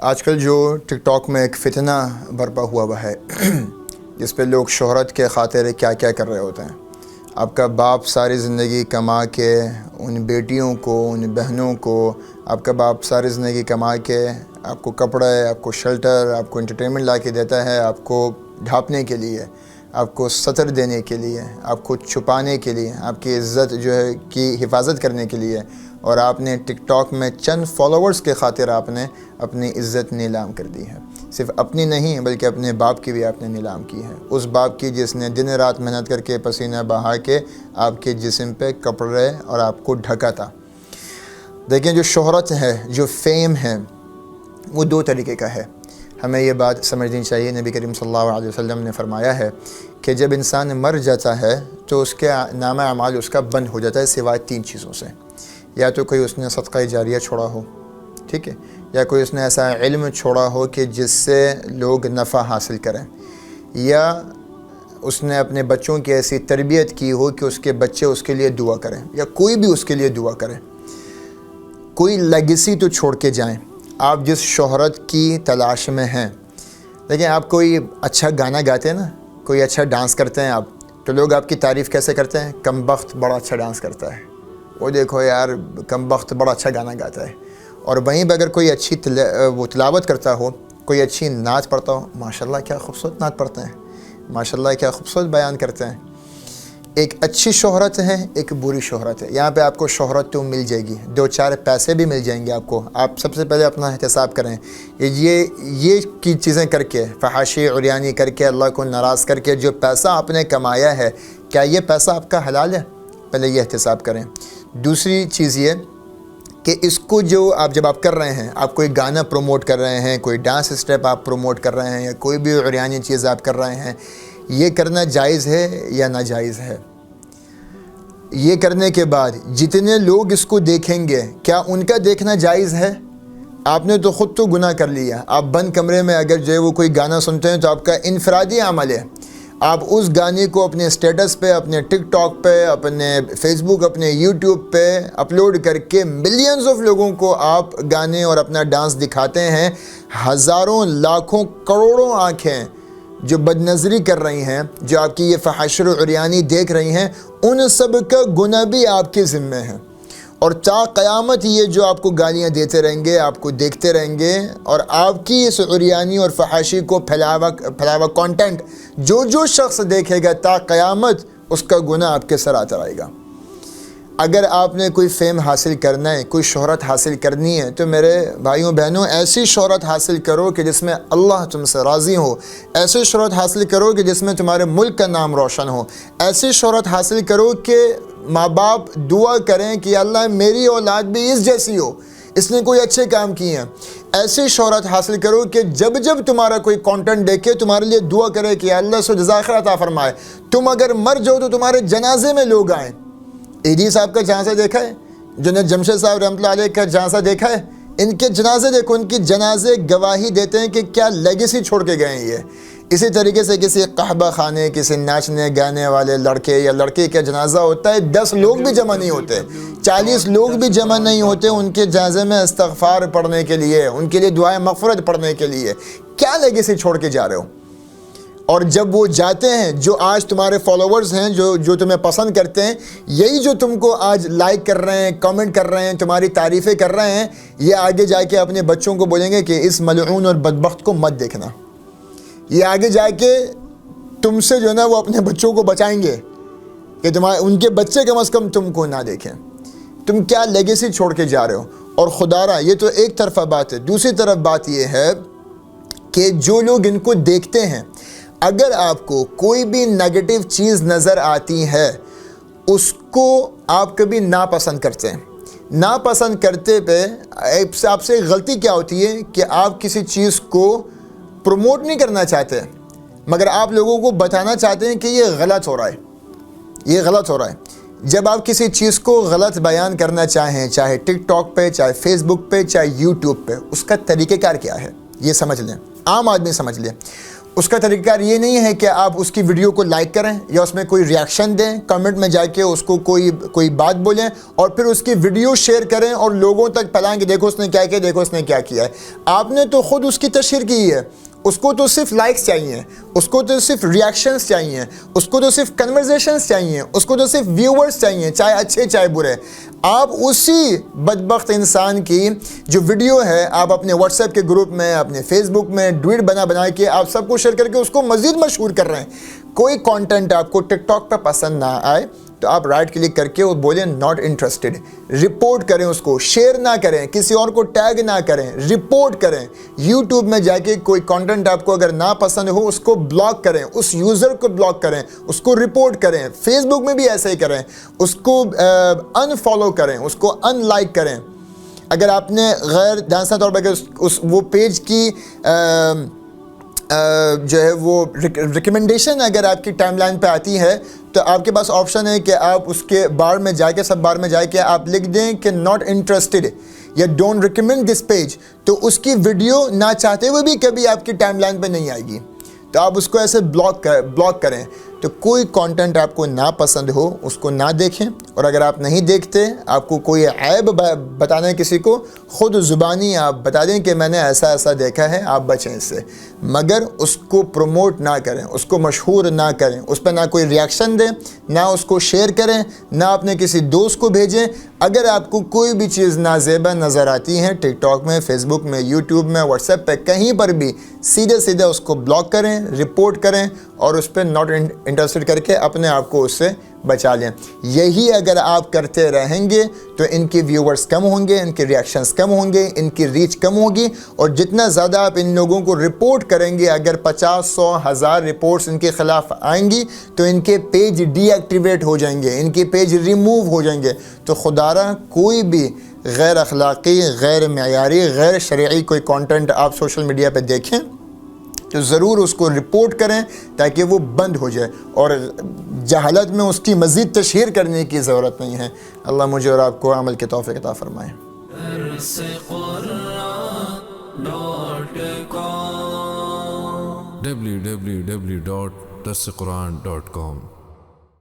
آج کل جو ٹک ٹاک میں ایک فتنہ برپا ہوا ہے جس پہ لوگ شہرت کے خاطر کیا کیا کر رہے ہوتے ہیں۔ آپ کا باپ ساری زندگی کما کے ان بیٹیوں کو، ان بہنوں کو، آپ کا باپ ساری زندگی کما کے آپ کو کپڑے، آپ کو شیلٹر، آپ کو انٹرٹینمنٹ لا کے دیتا ہے، آپ کو ڈھانپنے کے لیے، آپ کو سطر دینے کے لیے، آپ کو چھپانے کے لیے، آپ کی عزت جو ہے کی حفاظت کرنے کے لیے، اور آپ نے ٹک ٹاک میں چند فالوورز کے خاطر آپ نے اپنی عزت نیلام کر دی ہے۔ صرف اپنی نہیں بلکہ اپنے باپ کی بھی آپ نے نیلام کی ہے، اس باپ کی جس نے دن رات محنت کر کے پسینہ بہا کے آپ کے جسم پہ کپڑے اور آپ کو ڈھکا تھا۔ دیکھیں، جو شہرت ہے، جو فیم ہے، وہ دو طریقے کا ہے۔ ہمیں یہ بات سمجھنی چاہیے۔ نبی کریم صلی اللہ علیہ وسلم نے فرمایا ہے کہ جب انسان مر جاتا ہے تو اس کے نامہ اعمال اس کا بند ہو جاتا ہے سوائے تین چیزوں سے۔ یا تو کوئی اس نے صدقہ جاریہ چھوڑا ہو، ٹھیک ہے، یا کوئی اس نے ایسا علم چھوڑا ہو کہ جس سے لوگ نفع حاصل کریں، یا اس نے اپنے بچوں کی ایسی تربیت کی ہو کہ اس کے بچے اس کے لیے دعا کریں، یا کوئی بھی اس کے لیے دعا کرے۔ کوئی لیگیسی تو چھوڑ کے جائیں۔ آپ جس شہرت کی تلاش میں ہیں، دیکھیں، آپ کوئی اچھا گانا گاتے ہیں نا، کوئی اچھا ڈانس کرتے ہیں آپ، تو لوگ آپ کی تعریف کیسے کرتے ہیں؟ کم بخت بڑا اچھا ڈانس کرتا ہے، وہ دیکھو یار کم بخت بڑا اچھا گانا گاتا ہے۔ اور وہیں پہ اگر کوئی اچھی وہ تلاوت کرتا ہو، کوئی اچھی نعت پڑھتا ہو، ماشاءاللہ کیا خوبصورت نعت پڑھتے ہیں، ماشاءاللہ کیا خوبصورت بیان کرتے ہیں۔ ایک اچھی شہرت ہے، ایک بری شہرت ہے۔ یہاں پہ آپ کو شہرت تو مل جائے گی، دو چار پیسے بھی مل جائیں گے آپ کو۔ آپ سب سے پہلے اپنا احتساب کریں، یہ کی چیزیں کر کے، فحاشی عریانی کر کے، اللہ کو ناراض کر کے جو پیسہ آپ نے کمایا ہے، کیا یہ پیسہ آپ کا حلال ہے؟ پہلے یہ احتساب کریں۔ دوسری چیز یہ کہ اس کو جب آپ کر رہے ہیں، آپ کوئی گانا پروموٹ کر رہے ہیں، کوئی ڈانس اسٹیپ آپ پروموٹ کر رہے ہیں، یا کوئی بھی عریانی چیز آپ کر رہے ہیں، یہ کرنا جائز ہے یا ناجائز ہے؟ یہ کرنے کے بعد جتنے لوگ اس کو دیکھیں گے، کیا ان کا دیکھنا جائز ہے؟ آپ نے تو خود تو گناہ کر لیا۔ آپ بند کمرے میں اگر جو ہے وہ کوئی گانا سنتے ہیں تو آپ کا انفرادی عمل ہے۔ آپ اس گانے کو اپنے اسٹیٹس پہ، اپنے ٹک ٹاک پہ، اپنے فیس بک، اپنے یوٹیوب پہ اپلوڈ کر کے ملینز آف لوگوں کو آپ گانے اور اپنا ڈانس دکھاتے ہیں۔ ہزاروں، لاکھوں، کروڑوں آنکھیں جو بد نظری کر رہی ہیں، جو آپ کی یہ فحش و عریانی دیکھ رہی ہیں، ان سب کا گناہ بھی آپ کے ذمہ ہے۔ اور تا قیامت یہ جو آپ کو گالیاں دیتے رہیں گے، آپ کو دیکھتے رہیں گے، اور آپ کی اس عریانی اور فحاشی کو پھیلاوا کانٹینٹ جو شخص دیکھے گا، تا قیامت اس کا گناہ آپ کے سر آتا رہے گا۔ اگر آپ نے کوئی فیم حاصل کرنا ہے، کوئی شہرت حاصل کرنی ہے، تو میرے بھائیوں بہنوں، ایسی شہرت حاصل کرو کہ جس میں اللہ تم سے راضی ہو، ایسی شہرت حاصل کرو کہ جس میں تمہارے ملک کا نام روشن ہو، ایسی شہرت حاصل کرو کہ ماں باپ دعا کریں کہ اللہ میری اولاد بھی اس جیسی ہو، اس نے کوئی اچھے کام کیے ہیں۔ ایسی شہرت حاصل کرو کہ جب تمہارا کوئی کانٹینٹ دیکھے تمہارے لیے دعا کرے کہ اللہ سے جزائے خیر عطا فرمائے۔ تم اگر مر جاؤ تو تمہارے جنازے میں لوگ آئیں۔ ایڈی صاحب کا جنازہ دیکھا ہے؟ جنید جمشید صاحب رحمۃ اللہ علیہ کا جنازہ دیکھا ہے؟ ان کے جنازے دیکھو، ان کی جنازے گواہی دیتے ہیں کہ کیا لیگیسی چھوڑ کے گئے ہیں یہ۔ اسی طریقے سے کسی قہبہ خانے، کسی ناچنے گانے والے لڑکے یا لڑکی کا جنازہ ہوتا ہے، 10 لوگ بھی جمع نہیں ہوتے، 40 لوگ بھی جمع نہیں ہوتے ان کے جنازے میں استغفار پڑھنے کے لیے، ان کے لیے دعائیں مغفرت پڑھنے کے لیے۔ کیا لیگیسی چھوڑ کے جا رہے ہو؟ اور جب وہ جاتے ہیں، جو آج تمہارے فالوورز ہیں، جو تمہیں پسند کرتے ہیں، یہی جو تم کو آج لائک کر رہے ہیں، کامنٹ کر رہے ہیں، تمہاری تعریفیں کر رہے ہیں، یہ آگے جا کے اپنے بچوں کو بولیں گے کہ اس ملعون اور بدبخت کو مت دیکھنا۔ یہ آگے جا کے تم سے جو ہے نا وہ اپنے بچوں کو بچائیں گے کہ ان کے بچے کم از کم تم کو نہ دیکھیں۔ تم کیا لیگیسی چھوڑ کے جا رہے ہو؟ اور خدا را، یہ تو ایک طرفہ بات ہے۔ دوسری طرف بات یہ ہے کہ جو لوگ ان کو دیکھتے ہیں، اگر آپ کو کوئی بھی نیگیٹو چیز نظر آتی ہے، اس کو آپ کبھی ناپسند کرتے ہیں۔ ناپسند کرتے پہ آپ سے غلطی کیا ہوتی ہے کہ آپ کسی چیز کو پروموٹ نہیں کرنا چاہتے، مگر آپ لوگوں کو بتانا چاہتے ہیں کہ یہ غلط ہو رہا ہے، یہ غلط ہو رہا ہے۔ جب آپ کسی چیز کو غلط بیان کرنا چاہیں، چاہے ٹک ٹاک پہ، چاہے فیس بک پہ، چاہے یوٹیوب پہ، اس کا طریقہ کار کیا ہے یہ سمجھ لیں، عام آدمی سمجھ لیں۔ اس کا طریقہ کار یہ نہیں ہے کہ آپ اس کی ویڈیو کو لائک کریں یا اس میں کوئی ریاکشن دیں، کمنٹ میں جا کے اس کو کوئی بات بولیں اور پھر اس کی ویڈیو شیئر کریں اور لوگوں تک پھیلائیں کہ دیکھو اس نے کیا کیا، دیکھو اس نے کیا کیا ہے۔ آپ نے تو خود اس کی تشہیر کی ہے، اس کو تو صرف لائکس چاہیے، اس کو تو صرف ریاکشنز چاہیے، اس کو تو صرف کنورزیشنز چاہیے، اس کو تو صرف ویورز چاہیے، چاہے اچھے چاہے برے۔ آپ اسی بدبخت انسان کی جو ویڈیو ہے آپ اپنے واٹس ایپ کے گروپ میں، اپنے فیس بک میں ڈویٹ بنا کے آپ سب کو شیئر کر کے اس کو مزید مشہور کر رہے ہیں۔ کوئی کانٹینٹ آپ کو ٹک ٹاک پہ پسند نہ آئے تو آپ رائٹ کلک کر کے وہ بولیں ناٹ انٹرسٹڈ، رپورٹ کریں، اس کو شیئر نہ کریں، کسی اور کو ٹیگ نہ کریں، رپورٹ کریں۔ یوٹیوب میں جا کے کوئی کانٹینٹ آپ کو اگر نہ پسند ہو اس کو بلاک کریں، اس یوزر کو بلاک کریں، اس کو رپورٹ کریں۔ فیس بک میں بھی ایسے ہی کریں، اس کو ان فالو کریں، اس کو ان لائک کریں۔ اگر آپ نے غیر دانستہ طور پر وہ پیج کی جو ہے وہ ریکمنڈیشن اگر آپ کی ٹائم لائن پہ آتی ہے تو آپ کے پاس آپشن ہے کہ آپ اس کے بار میں جا کے سب بار میں جا کے آپ لکھ دیں کہ ناٹ انٹرسٹڈ یا ڈونٹ ریکمینڈ دس پیج، تو اس کی ویڈیو نہ چاہتے ہوئے بھی کبھی آپ کی ٹائم لائن پہ نہیں آئے گی، تو آپ اس کو ایسے بلاک کریں۔ تو کوئی کانٹینٹ آپ کو ناپسند ہو اس کو نہ دیکھیں، اور اگر آپ نہیں دیکھتے، آپ کو کوئی عیب بتانا ہے کسی کو، خود زبانی آپ بتا دیں کہ میں نے ایسا دیکھا ہے، آپ بچیں اس سے، مگر اس کو پروموٹ نہ کریں، اس کو مشہور نہ کریں، اس پہ نہ کوئی ریاکشن دیں، نہ اس کو شیئر کریں، نہ اپنے کسی دوست کو بھیجیں۔ اگر آپ کو کوئی بھی چیز نازیبا نظر آتی ہے ٹک ٹاک میں، فیس بک میں، یوٹیوب میں، واٹس ایپ پہ، کہیں پر بھی سیدھے اس کو بلاک کریں، رپورٹ کریں اور اس پہ ناٹ انٹرسٹڈ کر کے اپنے آپ کو اس سے بچا لیں۔ یہی اگر آپ کرتے رہیں گے تو ان کی ویورز کم ہوں گے، ان کے ریاکشنز کم ہوں گے، ان کی ریچ کم ہوگی، اور جتنا زیادہ آپ ان لوگوں کو رپورٹ کریں گے، اگر 50، 100، 1000 رپورٹس ان کے خلاف آئیں گی تو ان کے پیج ڈی ایکٹیویٹ ہو جائیں گے، ان کے پیج ریموو ہو جائیں گے۔ تو خدارہ کوئی بھی غیر اخلاقی، غیر معیاری، غیر شرعی کوئی کانٹینٹ آپ سوشل میڈیا پہ دیکھیں تو ضرور اس کو رپورٹ کریں تاکہ وہ بند ہو جائے، اور جہالت میں اس کی مزید تشہیر کرنے کی ضرورت نہیں ہے۔ اللہ مجھے اور آپ کو عمل کی توفیق عطا فرمائے۔ www.darsequran.com